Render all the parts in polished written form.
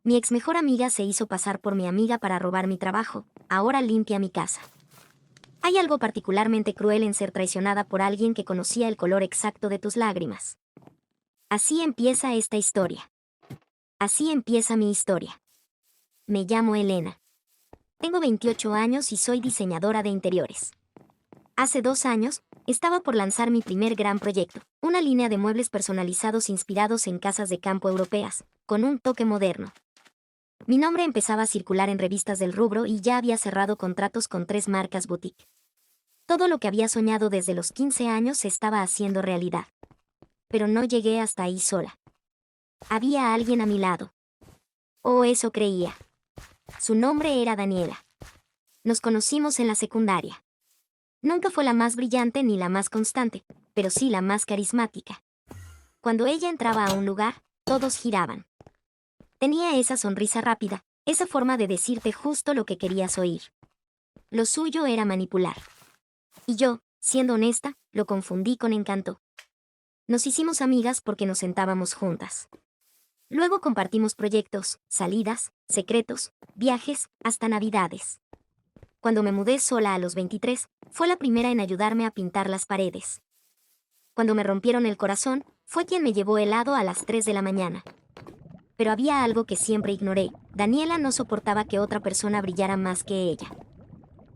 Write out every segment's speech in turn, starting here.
Mi ex mejor amiga se hizo pasar por mi amiga para robar mi trabajo, ahora limpia mi casa. Hay algo particularmente cruel en ser traicionada por alguien que conocía el color exacto de tus lágrimas. Así empieza esta historia. Así empieza mi historia. Me llamo Elena. Tengo 28 años y soy diseñadora de interiores. Hace 2 años, estaba por lanzar mi primer gran proyecto, una línea de muebles personalizados inspirados en casas de campo europeas, con un toque moderno. Mi nombre empezaba a circular en revistas del rubro y ya había cerrado contratos con 3 marcas boutique. Todo lo que había soñado desde los 15 años se estaba haciendo realidad. Pero no llegué hasta ahí sola. Había alguien a mi lado. O eso creía. Su nombre era Daniela. Nos conocimos en la secundaria. Nunca fue la más brillante ni la más constante, pero sí la más carismática. Cuando ella entraba a un lugar, todos giraban. Tenía esa sonrisa rápida, esa forma de decirte justo lo que querías oír. Lo suyo era manipular. Y yo, siendo honesta, lo confundí con encanto. Nos hicimos amigas porque nos sentábamos juntas. Luego compartimos proyectos, salidas, secretos, viajes, hasta navidades. Cuando me mudé sola a los 23, fue la primera en ayudarme a pintar las paredes. Cuando me rompieron el corazón, fue quien me llevó helado a las 3 de la mañana. Pero había algo que siempre ignoré. Daniela no soportaba que otra persona brillara más que ella.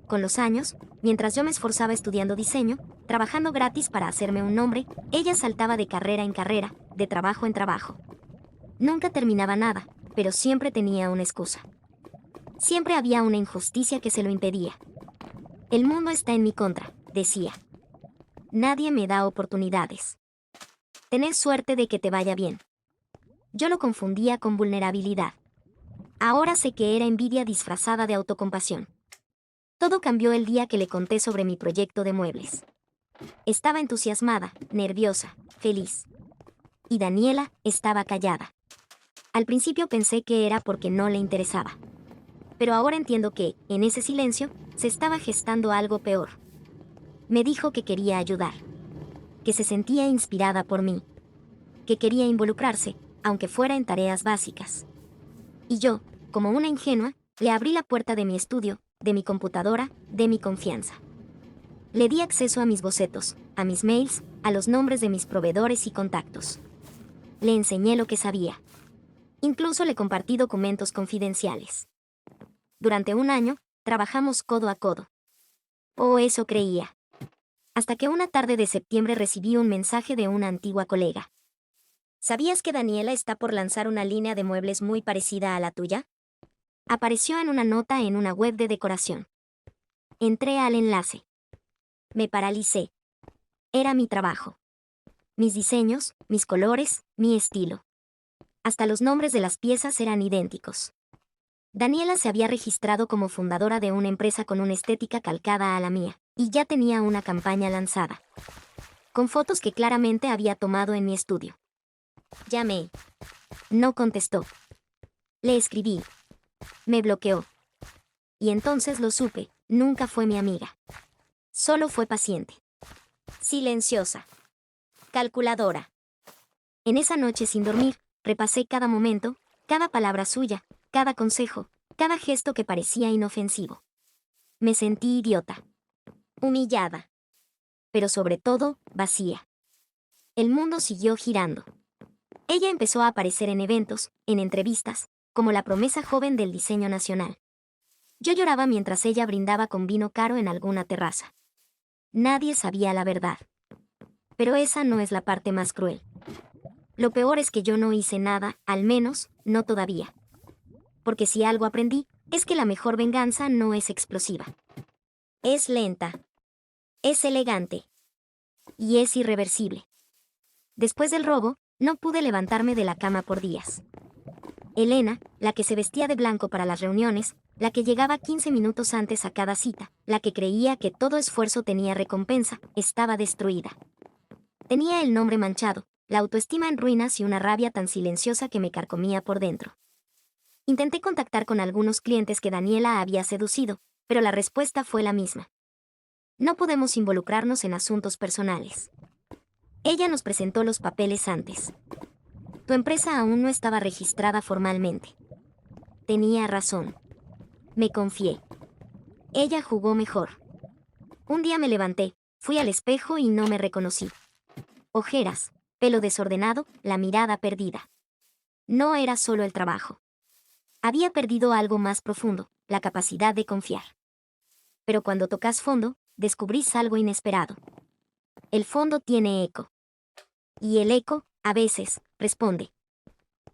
Con los años, mientras yo me esforzaba estudiando diseño, trabajando gratis para hacerme un nombre, ella saltaba de carrera en carrera, de trabajo en trabajo. Nunca terminaba nada, pero siempre tenía una excusa. Siempre había una injusticia que se lo impedía. El mundo está en mi contra, decía. Nadie me da oportunidades. Tenés suerte de que te vaya bien. Yo lo confundía con vulnerabilidad. Ahora sé que era envidia disfrazada de autocompasión. Todo cambió el día que le conté sobre mi proyecto de muebles. Estaba entusiasmada, nerviosa, feliz. Y Daniela estaba callada. Al principio pensé que era porque no le interesaba. Pero ahora entiendo que, en ese silencio, se estaba gestando algo peor. Me dijo que quería ayudar. Que se sentía inspirada por mí. Que quería involucrarse, aunque fuera en tareas básicas. Y yo, como una ingenua, le abrí la puerta de mi estudio, de mi computadora, de mi confianza. Le di acceso a mis bocetos, a mis mails, a los nombres de mis proveedores y contactos. Le enseñé lo que sabía. Incluso le compartí documentos confidenciales. Durante 1 año, trabajamos codo a codo. O eso creía. Hasta que una tarde de septiembre recibí un mensaje de una antigua colega. ¿Sabías que Daniela está por lanzar una línea de muebles muy parecida a la tuya? Apareció en una nota en una web de decoración. Entré al enlace. Me paralicé. Era mi trabajo. Mis diseños, mis colores, mi estilo. Hasta los nombres de las piezas eran idénticos. Daniela se había registrado como fundadora de una empresa con una estética calcada a la mía, y ya tenía una campaña lanzada. Con fotos que claramente había tomado en mi estudio. Llamé. No contestó. Le escribí. Me bloqueó. Y entonces lo supe, nunca fue mi amiga. Solo fue paciente. Silenciosa. Calculadora. En esa noche sin dormir, repasé cada momento, cada palabra suya, cada consejo, cada gesto que parecía inofensivo. Me sentí idiota. Humillada. Pero sobre todo, vacía. El mundo siguió girando. Ella empezó a aparecer en eventos, en entrevistas, como la promesa joven del diseño nacional. Yo lloraba mientras ella brindaba con vino caro en alguna terraza. Nadie sabía la verdad. Pero esa no es la parte más cruel. Lo peor es que yo no hice nada, al menos, no todavía. Porque si algo aprendí, es que la mejor venganza no es explosiva. Es lenta. Es elegante. Y es irreversible. Después del robo, no pude levantarme de la cama por días. Elena, la que se vestía de blanco para las reuniones, la que llegaba 15 minutos antes a cada cita, la que creía que todo esfuerzo tenía recompensa, estaba destruida. Tenía el nombre manchado, la autoestima en ruinas y una rabia tan silenciosa que me carcomía por dentro. Intenté contactar con algunos clientes que Daniela había seducido, pero la respuesta fue la misma. No podemos involucrarnos en asuntos personales. Ella nos presentó los papeles antes. Tu empresa aún no estaba registrada formalmente. Tenía razón. Me confié. Ella jugó mejor. Un día me levanté, fui al espejo y no me reconocí. Ojeras, pelo desordenado, la mirada perdida. No era solo el trabajo. Había perdido algo más profundo, la capacidad de confiar. Pero cuando tocas fondo, descubrís algo inesperado. El fondo tiene eco. Y el eco, a veces, responde.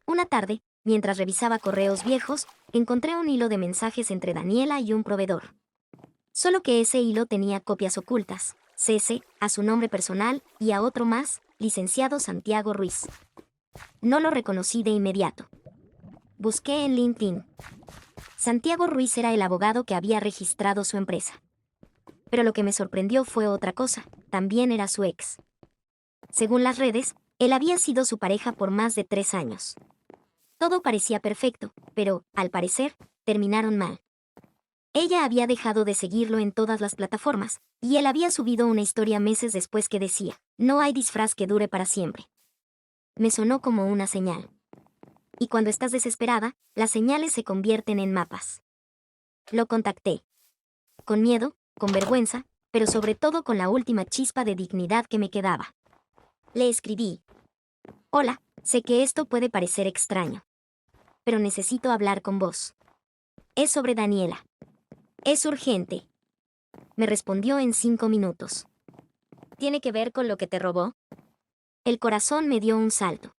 Una tarde, mientras revisaba correos viejos, encontré un hilo de mensajes entre Daniela y un proveedor. Solo que ese hilo tenía copias ocultas, cese, a su nombre personal y a otro más, licenciado Santiago Ruiz. No lo reconocí de inmediato. Busqué en LinkedIn. Santiago Ruiz era el abogado que había registrado su empresa. Pero lo que me sorprendió fue otra cosa, también era su ex. Según las redes, él había sido su pareja por más de 3 años. Todo parecía perfecto, pero, al parecer, terminaron mal. Ella había dejado de seguirlo en todas las plataformas, y él había subido una historia meses después que decía, no hay disfraz que dure para siempre. Me sonó como una señal. Y cuando estás desesperada, las señales se convierten en mapas. Lo contacté. Con miedo, con vergüenza, pero sobre todo con la última chispa de dignidad que me quedaba. Le escribí. Hola, sé que esto puede parecer extraño. Pero necesito hablar con vos. Es sobre Daniela. Es urgente. Me respondió en 5 minutos. ¿Tiene que ver con lo que te robó? El corazón me dio un salto.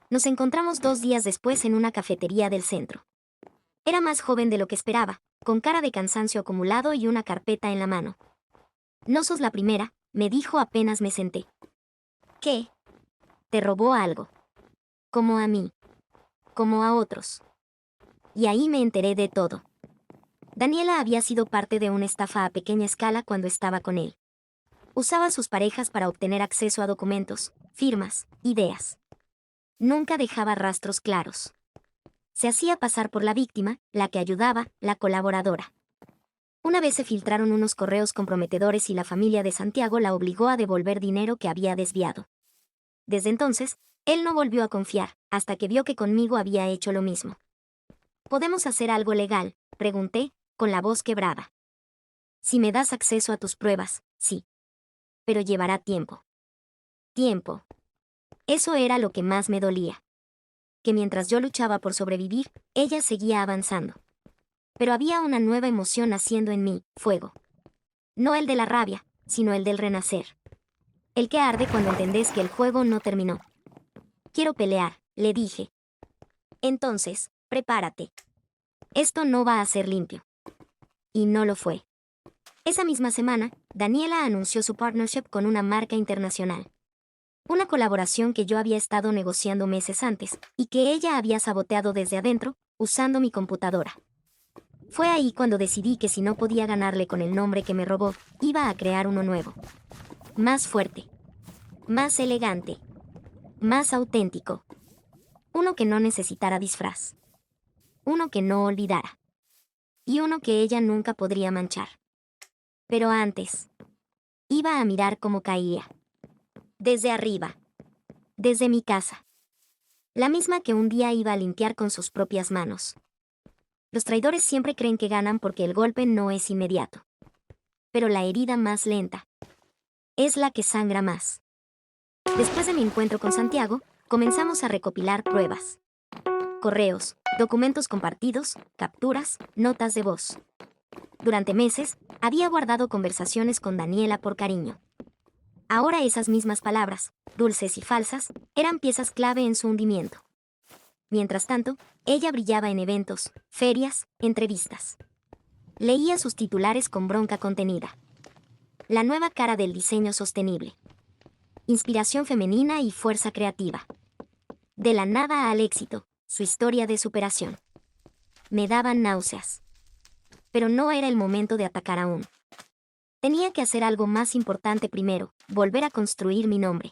Nos encontramos 2 días después en una cafetería del centro. Era más joven de lo que esperaba, con cara de cansancio acumulado y una carpeta en la mano. No sos la primera, me dijo apenas me senté. ¿Qué? Te robó algo. Como a mí. Como a otros. Y ahí me enteré de todo. Daniela había sido parte de una estafa a pequeña escala cuando estaba con él. Usaba a sus parejas para obtener acceso a documentos, firmas, ideas. Nunca dejaba rastros claros. Se hacía pasar por la víctima, la que ayudaba, la colaboradora. Una vez se filtraron unos correos comprometedores y la familia de Santiago la obligó a devolver dinero que había desviado. Desde entonces, él no volvió a confiar, hasta que vio que conmigo había hecho lo mismo. ¿Podemos hacer algo legal?, pregunté, con la voz quebrada. Si me das acceso a tus pruebas, sí. Pero llevará tiempo. Tiempo. Eso era lo que más me dolía. Que mientras yo luchaba por sobrevivir, ella seguía avanzando. Pero había una nueva emoción naciendo en mí, fuego. No el de la rabia, sino el del renacer. El que arde cuando entendés que el juego no terminó. Quiero pelear, le dije. Entonces, prepárate. Esto no va a ser limpio. Y no lo fue. Esa misma semana, Daniela anunció su partnership con una marca internacional. Una colaboración que yo había estado negociando meses antes, y que ella había saboteado desde adentro, usando mi computadora. Fue ahí cuando decidí que si no podía ganarle con el nombre que me robó, iba a crear uno nuevo. Más fuerte. Más elegante. Más auténtico. Uno que no necesitara disfraz. Uno que no olvidara. Y uno que ella nunca podría manchar. Pero antes, iba a mirar cómo caía. Desde arriba. Desde mi casa. La misma que un día iba a limpiar con sus propias manos. Los traidores siempre creen que ganan porque el golpe no es inmediato. Pero la herida más lenta es la que sangra más. Después de mi encuentro con Santiago, comenzamos a recopilar pruebas. Correos, documentos compartidos, capturas, notas de voz. Durante meses, había guardado conversaciones con Daniela por cariño. Ahora esas mismas palabras, dulces y falsas, eran piezas clave en su hundimiento. Mientras tanto, ella brillaba en eventos, ferias, entrevistas. Leía sus titulares con bronca contenida. La nueva cara del diseño sostenible. Inspiración femenina y fuerza creativa. De la nada al éxito, su historia de superación. Me daban náuseas. Pero no era el momento de atacar aún. Tenía que hacer algo más importante primero, volver a construir mi nombre.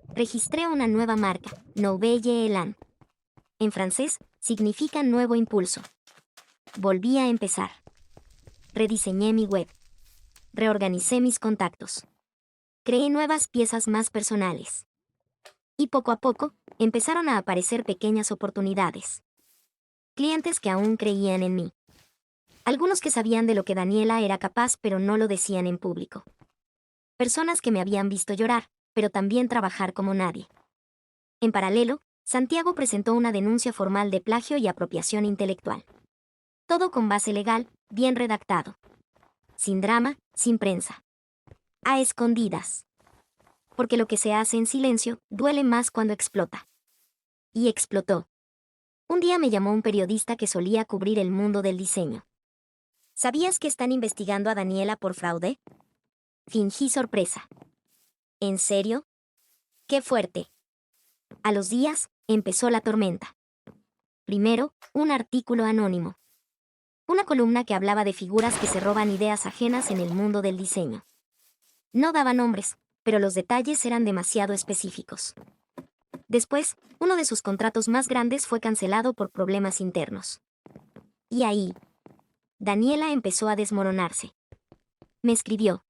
Registré una nueva marca, Nouvelle Élan. En francés, significa nuevo impulso. Volví a empezar. Rediseñé mi web. Reorganicé mis contactos. Creé nuevas piezas más personales. Y poco a poco, empezaron a aparecer pequeñas oportunidades. Clientes que aún creían en mí. Algunos que sabían de lo que Daniela era capaz pero no lo decían en público. Personas que me habían visto llorar, pero también trabajar como nadie. En paralelo, Santiago presentó una denuncia formal de plagio y apropiación intelectual. Todo con base legal, bien redactado. Sin drama, sin prensa. A escondidas. Porque lo que se hace en silencio duele más cuando explota. Y explotó. Un día me llamó un periodista que solía cubrir el mundo del diseño. ¿Sabías que están investigando a Daniela por fraude? Fingí sorpresa. ¿En serio? ¡Qué fuerte! A los días, empezó la tormenta. Primero, un artículo anónimo. Una columna que hablaba de figuras que se roban ideas ajenas en el mundo del diseño. No daba nombres, pero los detalles eran demasiado específicos. Después, uno de sus contratos más grandes fue cancelado por problemas internos. Y ahí, Daniela empezó a desmoronarse. Me escribió.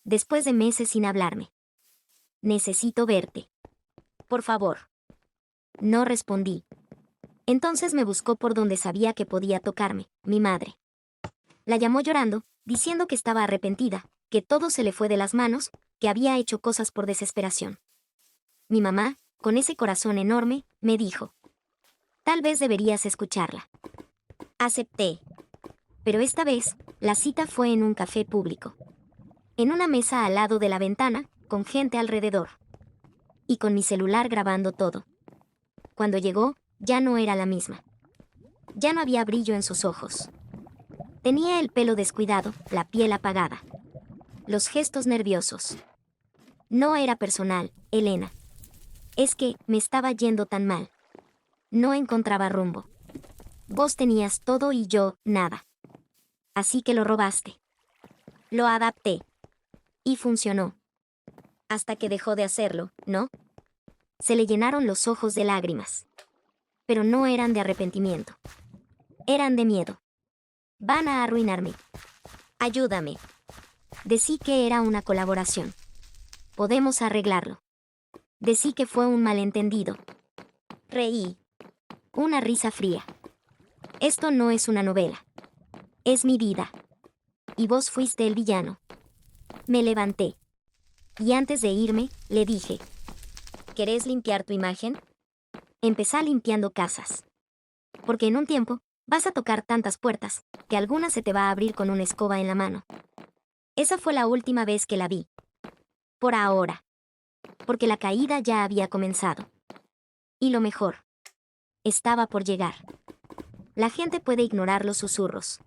Después de meses sin hablarme. Necesito verte. Por favor. No respondí. Entonces me buscó por donde sabía que podía tocarme, mi madre. La llamó llorando, diciendo que estaba arrepentida, que todo se le fue de las manos, que había hecho cosas por desesperación. Mi mamá, con ese corazón enorme, me dijo: tal vez deberías escucharla. Acepté. Pero esta vez, la cita fue en un café público. En una mesa al lado de la ventana, con gente alrededor. Y con mi celular grabando todo. Cuando llegó, ya no era la misma. Ya no había brillo en sus ojos. Tenía el pelo descuidado, la piel apagada. Los gestos nerviosos. No era personal, Elena. Es que me estaba yendo tan mal. No encontraba rumbo. Vos tenías todo y yo, nada. Así que lo robaste. Lo adapté. Y funcionó. Hasta que dejó de hacerlo, ¿no? Se le llenaron los ojos de lágrimas. Pero no eran de arrepentimiento. Eran de miedo. Van a arruinarme. Ayúdame. Decí que era una colaboración. Podemos arreglarlo. Decí que fue un malentendido. Reí. Una risa fría. Esto no es una novela. Es mi vida. Y vos fuiste el villano. Me levanté. Y antes de irme, le dije: ¿querés limpiar tu imagen? Empezá limpiando casas. Porque en un tiempo, vas a tocar tantas puertas, que alguna se te va a abrir con una escoba en la mano. Esa fue la última vez que la vi. Por ahora. Porque la caída ya había comenzado. Y lo mejor. Estaba por llegar. La gente puede ignorar los susurros.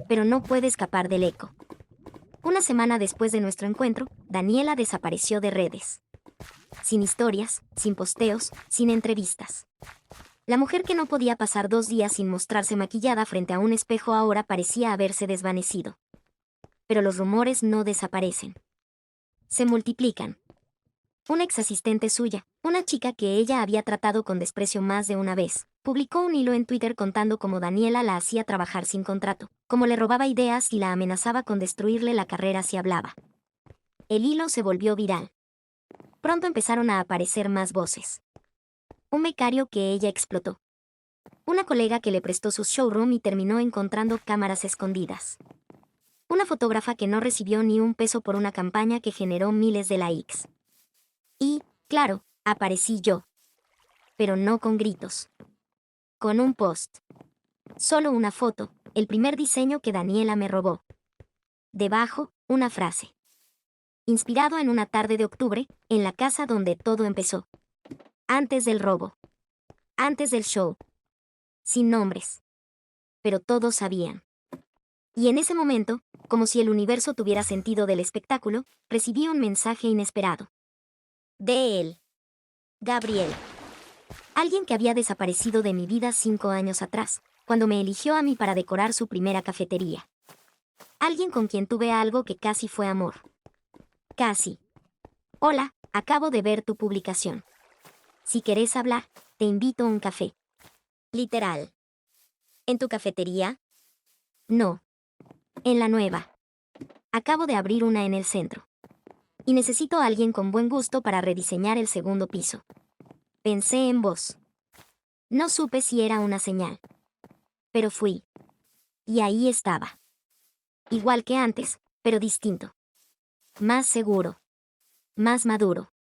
Pero no puede escapar del eco. Una semana después de nuestro encuentro, Daniela desapareció de redes. Sin historias, sin posteos, sin entrevistas. La mujer que no podía pasar 2 días sin mostrarse maquillada frente a un espejo ahora parecía haberse desvanecido. Pero los rumores no desaparecen. Se multiplican. Una exasistente suya, una chica que ella había tratado con desprecio más de una vez, publicó un hilo en Twitter contando cómo Daniela la hacía trabajar sin contrato, cómo le robaba ideas y la amenazaba con destruirle la carrera si hablaba. El hilo se volvió viral. Pronto empezaron a aparecer más voces. Un becario que ella explotó. Una colega que le prestó su showroom y terminó encontrando cámaras escondidas. Una fotógrafa que no recibió ni un peso por una campaña que generó miles de likes. Y, claro, aparecí yo. Pero no con gritos. Con un post. Solo una foto, el primer diseño que Daniela me robó. Debajo, una frase. Inspirado en una tarde de octubre, en la casa donde todo empezó. Antes del robo. Antes del show. Sin nombres. Pero todos sabían. Y en ese momento, como si el universo tuviera sentido del espectáculo, recibí un mensaje inesperado. De él. Gabriel. Alguien que había desaparecido de mi vida 5 años atrás, cuando me eligió a mí para decorar su primera cafetería. Alguien con quien tuve algo que casi fue amor. Casi. Hola, acabo de ver tu publicación. Si querés hablar, te invito a un café. Literal. ¿En tu cafetería? No. En la nueva. Acabo de abrir una en el centro. Y necesito a alguien con buen gusto para rediseñar el segundo piso. Pensé en vos. No supe si era una señal. Pero fui. Y ahí estaba. Igual que antes, pero distinto. Más seguro. Más maduro.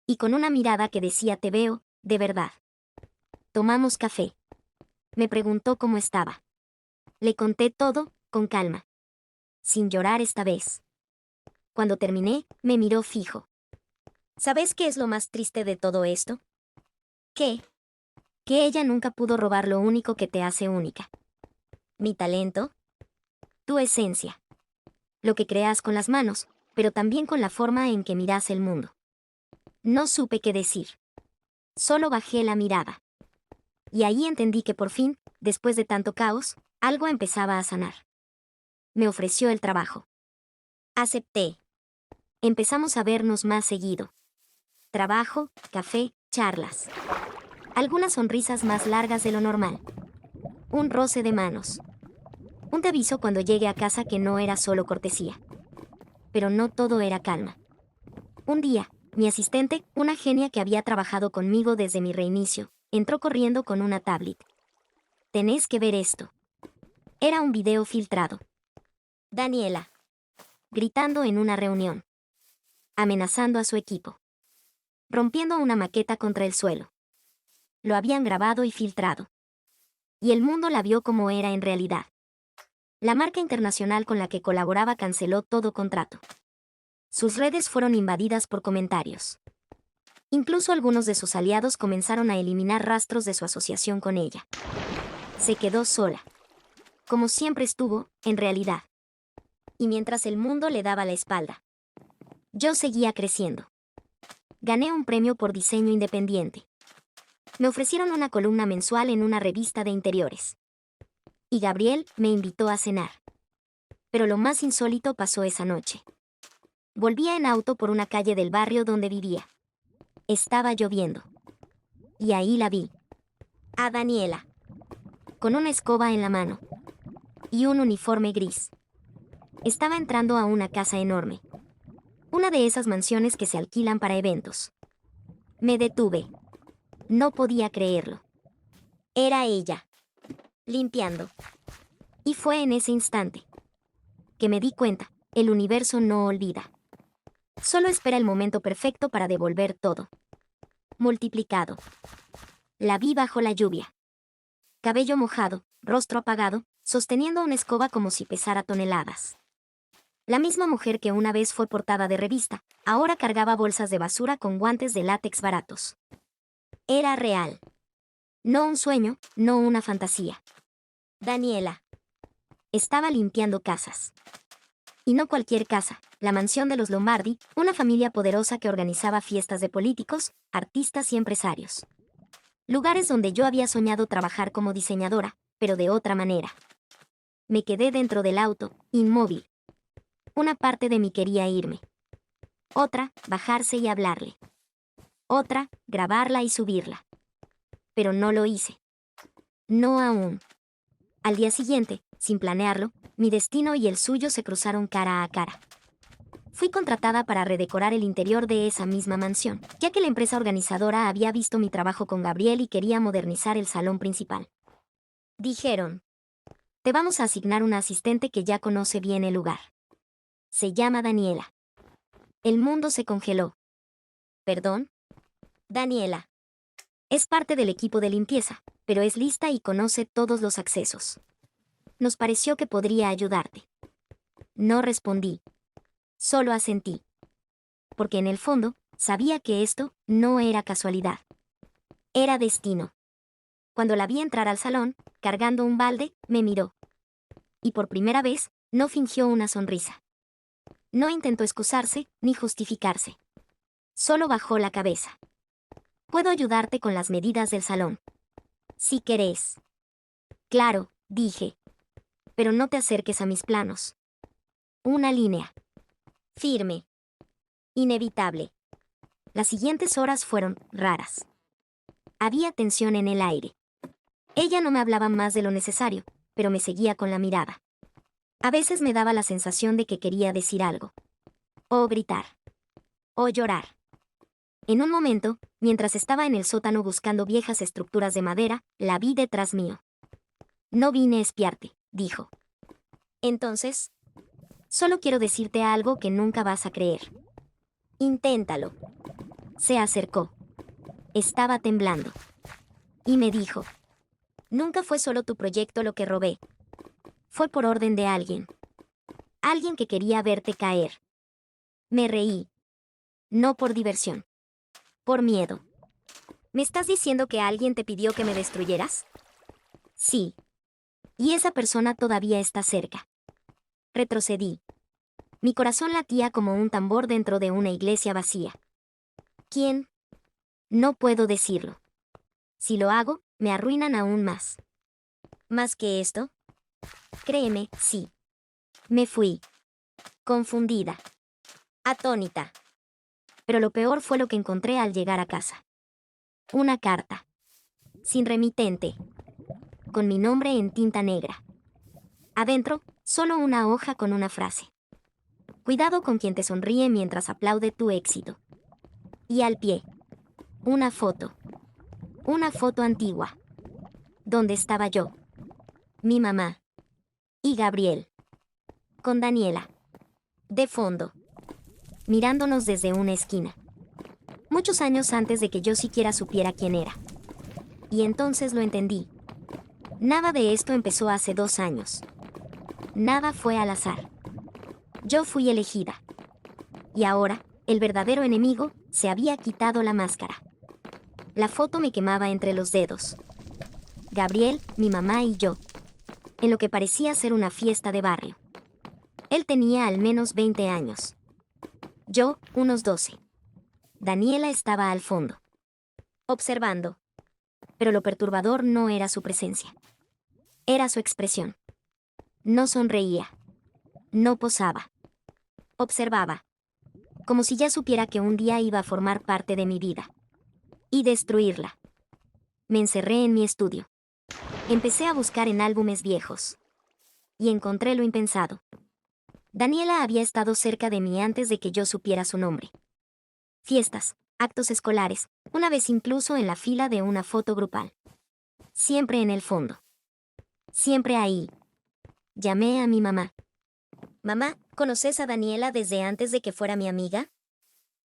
Y con una mirada que decía te veo, de verdad. Tomamos café. Me preguntó cómo estaba. Le conté todo, con calma. Sin llorar esta vez. Cuando terminé, me miró fijo. ¿Sabes qué es lo más triste de todo esto? ¿Qué? Que ella nunca pudo robar lo único que te hace única. Mi talento. Tu esencia. Lo que creas con las manos, pero también con la forma en que miras el mundo. No supe qué decir. Solo bajé la mirada. Y ahí entendí que por fin, después de tanto caos, algo empezaba a sanar. Me ofreció el trabajo. Acepté. Empezamos a vernos más seguido. Trabajo, café, charlas. Algunas sonrisas más largas de lo normal. Un roce de manos. Un te aviso cuando llegue a casa que no era solo cortesía. Pero no todo era calma. Un día, mi asistente, una genia que había trabajado conmigo desde mi reinicio, entró corriendo con una tablet. Tenés que ver esto. Era un video filtrado. Daniela. Gritando en una reunión. Amenazando a su equipo. Rompiendo una maqueta contra el suelo. Lo habían grabado y filtrado. Y el mundo la vio como era en realidad. La marca internacional con la que colaboraba canceló todo contrato. Sus redes fueron invadidas por comentarios. Incluso algunos de sus aliados comenzaron a eliminar rastros de su asociación con ella. Se quedó sola. Como siempre estuvo, en realidad. Y mientras el mundo le daba la espalda, yo seguía creciendo. Gané un premio por diseño independiente. Me ofrecieron una columna mensual en una revista de interiores. Y Gabriel me invitó a cenar. Pero lo más insólito pasó esa noche. Volvía en auto por una calle del barrio donde vivía. Estaba lloviendo. Y ahí la vi. A Daniela. Con una escoba en la mano. Y un uniforme gris. Estaba entrando a una casa enorme. Una de esas mansiones que se alquilan para eventos. Me detuve. No podía creerlo. Era ella. Limpiando. Y fue en ese instante que me di cuenta, el universo no olvida. Solo espera el momento perfecto para devolver todo. Multiplicado. La vi bajo la lluvia. Cabello mojado, rostro apagado, sosteniendo una escoba como si pesara toneladas. La misma mujer que una vez fue portada de revista, ahora cargaba bolsas de basura con guantes de látex baratos. Era real. No un sueño, no una fantasía. Daniela. Estaba limpiando casas. Y no cualquier casa, la mansión de los Lombardi, una familia poderosa que organizaba fiestas de políticos, artistas y empresarios. Lugares donde yo había soñado trabajar como diseñadora, pero de otra manera. Me quedé dentro del auto, inmóvil. Una parte de mí quería irme. Otra, bajarse y hablarle. Otra, grabarla y subirla. Pero no lo hice. No aún. Al día siguiente, sin planearlo, mi destino y el suyo se cruzaron cara a cara. Fui contratada para redecorar el interior de esa misma mansión, ya que la empresa organizadora había visto mi trabajo con Gabriel y quería modernizar el salón principal. Dijeron, te vamos a asignar una asistente que ya conoce bien el lugar. Se llama Daniela. El mundo se congeló. ¿Perdón? Daniela. Es parte del equipo de limpieza, pero es lista y conoce todos los accesos. Nos pareció que podría ayudarte. No respondí. Solo asentí. Porque en el fondo, sabía que esto no era casualidad. Era destino. Cuando la vi entrar al salón, cargando un balde, me miró. Y por primera vez, no fingió una sonrisa. No intentó excusarse, ni justificarse. Solo bajó la cabeza. Puedo ayudarte con las medidas del salón. Si querés. Claro, dije. Pero no te acerques a mis planos. Una línea. Firme. Inevitable. Las siguientes horas fueron raras. Había tensión en el aire. Ella no me hablaba más de lo necesario, pero me seguía con la mirada. A veces me daba la sensación de que quería decir algo. O gritar. O llorar. En un momento, mientras estaba en el sótano buscando viejas estructuras de madera, la vi detrás mío. No vine a espiarte, dijo. Entonces, solo quiero decirte algo que nunca vas a creer. Inténtalo. Se acercó. Estaba temblando. Y me dijo, nunca fue solo tu proyecto lo que robé. Fue por orden de alguien. Alguien que quería verte caer. Me reí. No por diversión. Por miedo. ¿Me estás diciendo que alguien te pidió que me destruyeras? Sí. Y esa persona todavía está cerca. Retrocedí. Mi corazón latía como un tambor dentro de una iglesia vacía. ¿Quién? No puedo decirlo. Si lo hago, me arruinan aún más. ¿Más que esto? Créeme, sí. Me fui. Confundida. Atónita. Pero lo peor fue lo que encontré al llegar a casa. Una carta. Sin remitente. Con mi nombre en tinta negra. Adentro, solo una hoja con una frase. Cuidado con quien te sonríe mientras aplaude tu éxito. Y al pie. Una foto. Una foto antigua. ¿Dónde estaba yo? Mi mamá. Y Gabriel. Con Daniela. De fondo. Mirándonos desde una esquina. Muchos años antes de que yo siquiera supiera quién era. Y entonces lo entendí. Nada de esto empezó hace 2 años. Nada fue al azar. Yo fui elegida. Y ahora, el verdadero enemigo se había quitado la máscara. La foto me quemaba entre los dedos. Gabriel, mi mamá y yo. En lo que parecía ser una fiesta de barrio. Él tenía al menos 20 años. Yo, unos 12. Daniela estaba al fondo. Observando. Pero lo perturbador no era su presencia. Era su expresión. No sonreía. No posaba. Observaba. Como si ya supiera que un día iba a formar parte de mi vida. Y destruirla. Me encerré en mi estudio. Empecé a buscar en álbumes viejos. Y encontré lo impensado. Daniela había estado cerca de mí antes de que yo supiera su nombre. Fiestas, actos escolares, una vez incluso en la fila de una foto grupal. Siempre en el fondo. Siempre ahí. Llamé a mi mamá. Mamá, ¿conoces a Daniela desde antes de que fuera mi amiga?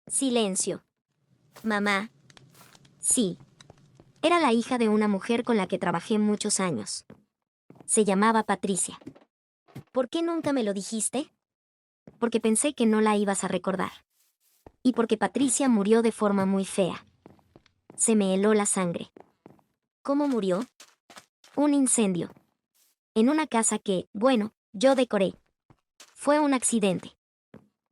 Silencio. Mamá. Sí. Era la hija de una mujer con la que trabajé muchos años. Se llamaba Patricia. ¿Por qué nunca me lo dijiste? Porque pensé que no la ibas a recordar. Y porque Patricia murió de forma muy fea. Se me heló la sangre. ¿Cómo murió? Un incendio. En una casa que, bueno, yo decoré. Fue un accidente.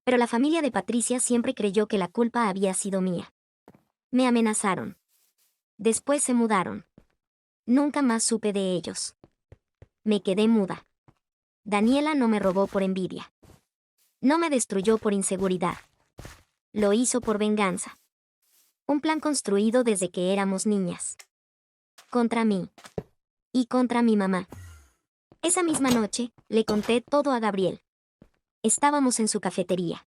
Pero la familia de Patricia siempre creyó que la culpa había sido mía. Me amenazaron. Después se mudaron. Nunca más supe de ellos. Me quedé muda. Daniela no me robó por envidia. No me destruyó por inseguridad. Lo hizo por venganza. Un plan construido desde que éramos niñas. Contra mí. Y contra mi mamá. Esa misma noche, le conté todo a Gabriel. Estábamos en su cafetería.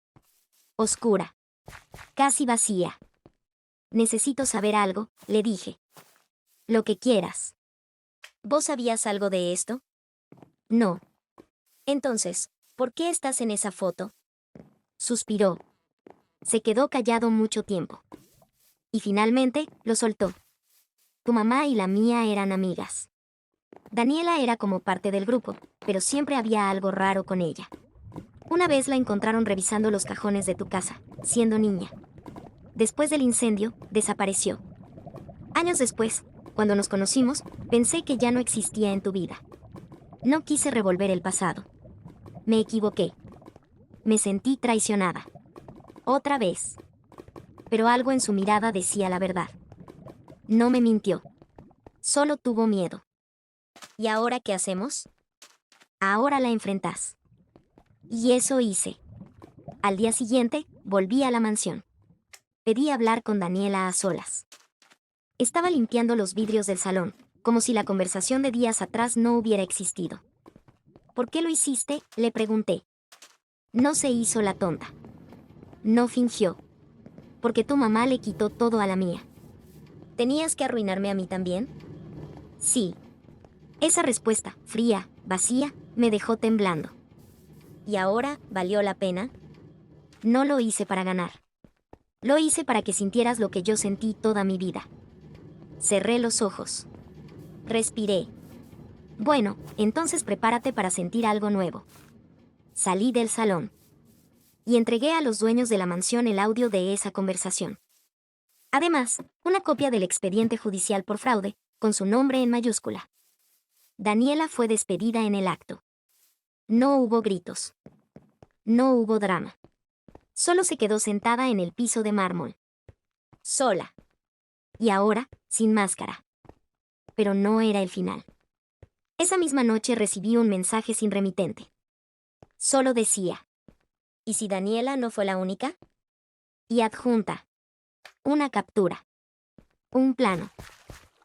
Oscura. Casi vacía. Necesito saber algo, le dije. Lo que quieras. ¿Vos sabías algo de esto? No. Entonces, ¿por qué estás en esa foto? Suspiró. Se quedó callado mucho tiempo. Y finalmente, lo soltó. Tu mamá y la mía eran amigas. Daniela era como parte del grupo, pero siempre había algo raro con ella. Una vez la encontraron revisando los cajones de tu casa, siendo niña. Después del incendio, desapareció. Años después, cuando nos conocimos, pensé que ya no existía en tu vida. No quise revolver el pasado. Me equivoqué. Me sentí traicionada. Otra vez. Pero algo en su mirada decía la verdad. No me mintió. Solo tuvo miedo. ¿Y ahora qué hacemos? Ahora la enfrentás. Y eso hice. Al día siguiente, volví a la mansión. Pedí hablar con Daniela a solas. Estaba limpiando los vidrios del salón, como si la conversación de días atrás no hubiera existido. ¿Por qué lo hiciste?, le pregunté. No se hizo la tonta. No fingió. Porque tu mamá le quitó todo a la mía. ¿Tenías que arruinarme a mí también? Sí. Esa respuesta, fría, vacía, me dejó temblando. ¿Y ahora, valió la pena? No lo hice para ganar. Lo hice para que sintieras lo que yo sentí toda mi vida. Cerré los ojos. Respiré. Bueno, entonces prepárate para sentir algo nuevo. Salí del salón. Y entregué a los dueños de la mansión el audio de esa conversación. Además, una copia del expediente judicial por fraude, con su nombre en mayúscula. Daniela fue despedida en el acto. No hubo gritos. No hubo drama. Solo se quedó sentada en el piso de mármol. Sola. Y ahora, sin máscara. Pero no era el final. Esa misma noche recibí un mensaje sin remitente. Solo decía: ¿y si Daniela no fue la única? Y adjunta: una captura. Un plano.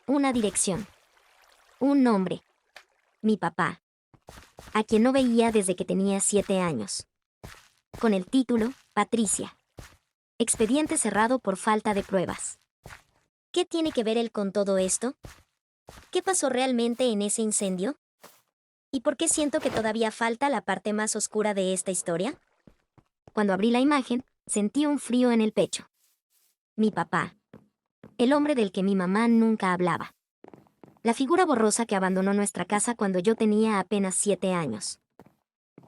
Una dirección. Un nombre. Mi papá. A quien no veía desde que tenía 7 años. Con el título, Patricia. Expediente cerrado por falta de pruebas. ¿Qué tiene que ver él con todo esto? ¿Qué pasó realmente en ese incendio? ¿Y por qué siento que todavía falta la parte más oscura de esta historia? Cuando abrí la imagen, sentí un frío en el pecho. Mi papá. El hombre del que mi mamá nunca hablaba. La figura borrosa que abandonó nuestra casa cuando yo tenía apenas 7 años.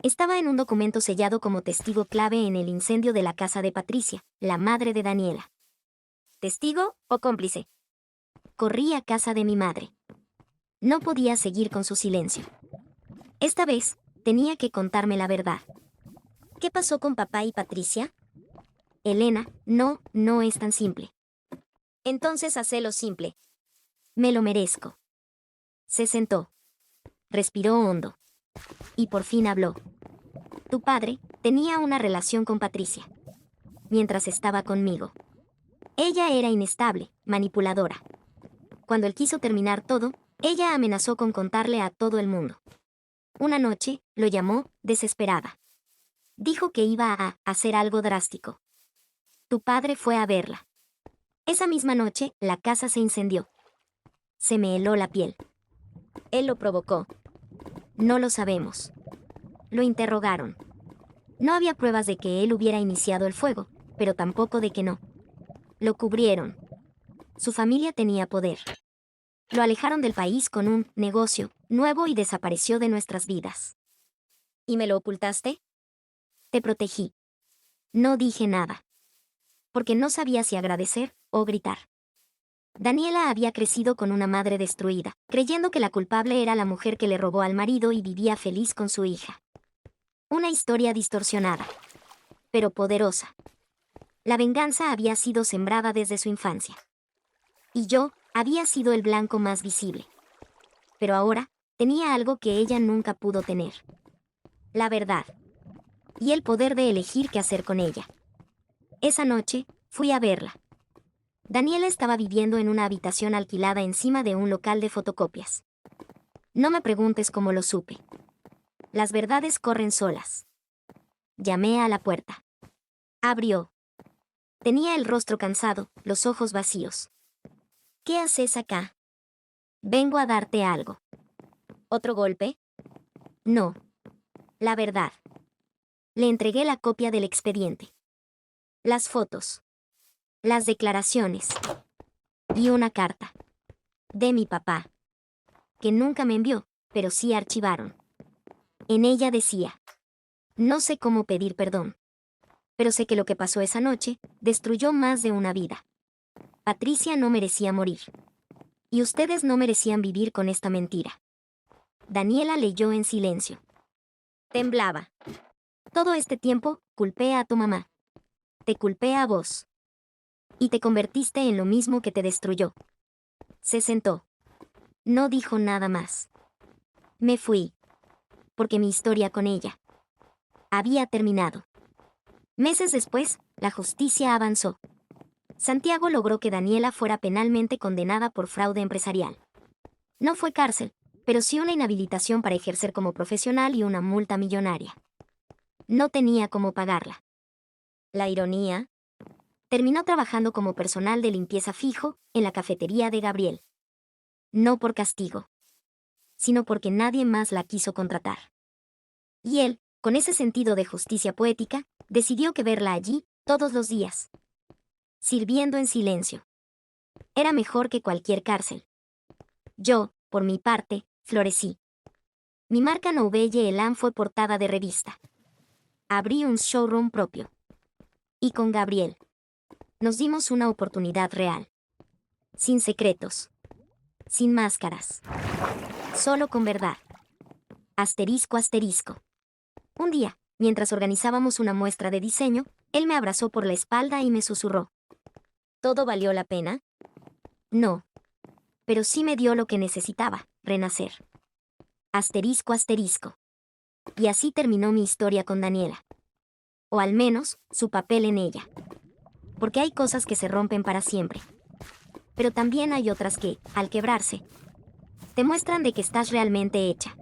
Estaba en un documento sellado como testigo clave en el incendio de la casa de Patricia, la madre de Daniela. ¿Testigo o cómplice? Corrí a casa de mi madre. No podía seguir con su silencio. Esta vez, tenía que contarme la verdad. ¿Qué pasó con papá y Patricia? Elena, no es tan simple. Entonces hacelo simple. Me lo merezco. Se sentó. Respiró hondo. Y por fin habló. Tu padre tenía una relación con Patricia. Mientras estaba conmigo. Ella era inestable, manipuladora. Cuando él quiso terminar todo, ella amenazó con contarle a todo el mundo. Una noche, lo llamó, desesperada. Dijo que iba a hacer algo drástico. Tu padre fue a verla. Esa misma noche, la casa se incendió. Se me heló la piel. Él lo provocó. No lo sabemos. Lo interrogaron. No había pruebas de que él hubiera iniciado el fuego, pero tampoco de que no. Lo cubrieron. Su familia tenía poder. Lo alejaron del país con un negocio nuevo y desapareció de nuestras vidas. ¿Y me lo ocultaste? Te protegí. No dije nada. Porque no sabía si agradecer o gritar. Daniela había crecido con una madre destruida, creyendo que la culpable era la mujer que le robó al marido y vivía feliz con su hija. Una historia distorsionada, pero poderosa. La venganza había sido sembrada desde su infancia. Y yo había sido el blanco más visible. Pero ahora, tenía algo que ella nunca pudo tener. La verdad. Y el poder de elegir qué hacer con ella. Esa noche, fui a verla. Daniela estaba viviendo en una habitación alquilada encima de un local de fotocopias. No me preguntes cómo lo supe. Las verdades corren solas. Llamé a la puerta. Abrió. Tenía el rostro cansado, los ojos vacíos. ¿Qué haces acá? Vengo a darte algo. ¿Otro golpe? No. La verdad. Le entregué la copia del expediente. Las fotos. Las declaraciones. Y una carta. De mi papá. Que nunca me envió, pero sí archivaron. En ella decía: no sé cómo pedir perdón. Pero sé que lo que pasó esa noche destruyó más de una vida. Patricia no merecía morir. Y ustedes no merecían vivir con esta mentira. Daniela leyó en silencio. Temblaba. Todo este tiempo, culpé a tu mamá. Te culpé a vos. Y te convertiste en lo mismo que te destruyó. Se sentó. No dijo nada más. Me fui. Porque mi historia con ella había terminado. Meses después, la justicia avanzó. Santiago logró que Daniela fuera penalmente condenada por fraude empresarial. No fue cárcel, pero sí una inhabilitación para ejercer como profesional y una multa millonaria. No tenía cómo pagarla. La ironía. Terminó trabajando como personal de limpieza fijo en la cafetería de Gabriel. No por castigo. sino porque nadie más la quiso contratar. Y él, con ese sentido de justicia poética, decidió que verla allí, todos los días, sirviendo en silencio, era mejor que cualquier cárcel. Yo, por mi parte, florecí. Mi marca Nouvelle Elan fue portada de revista. Abrí un showroom propio. Y con Gabriel nos dimos una oportunidad real. Sin secretos. Sin máscaras. Solo con verdad. Asterisco, asterisco. Un día, mientras organizábamos una muestra de diseño, él me abrazó por la espalda y me susurró. ¿Todo valió la pena? No. Pero sí me dio lo que necesitaba, renacer. Asterisco, asterisco. Y así terminó mi historia con Daniela. O al menos, su papel en ella. Porque hay cosas que se rompen para siempre. Pero también hay otras que, al quebrarse, te muestran de que estás realmente hecha.